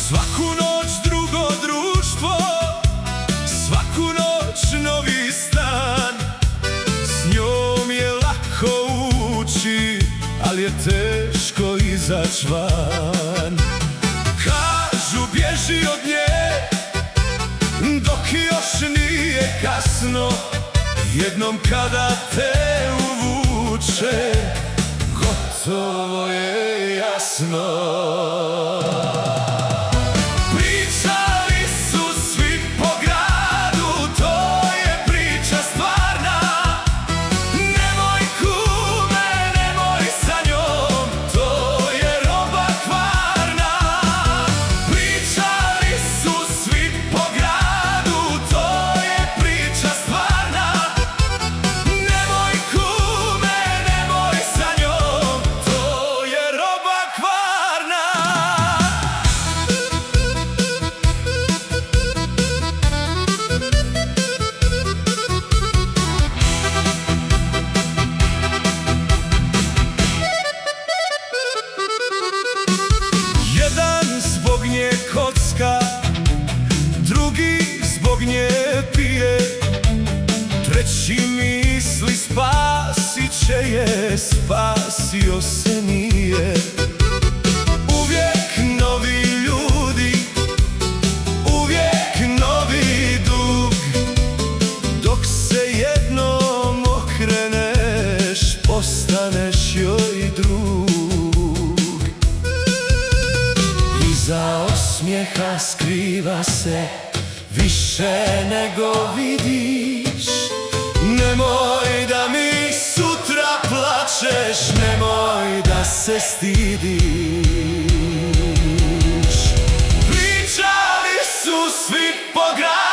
Svaku noć drugo društvo, svaku noć novi stan. S njom je lako ući, ali je teško izać van. Kažu bježi od nje, dok još nije kasno. Jednom kada te uvuče, gotovo je jasno. Zbog nje kocka, drugi zbog nje pije, treći misli spasit će je, spasio se nije. Uvijek novi ljudi, uvijek novi dug. Dok se jednom okreneš, postaneš joj drug. Iza osmijeha skriva se više nego vidiš. Nemoj da mi sutra plačeš, nemoj da se stidiš. Pričali su svi po gradu.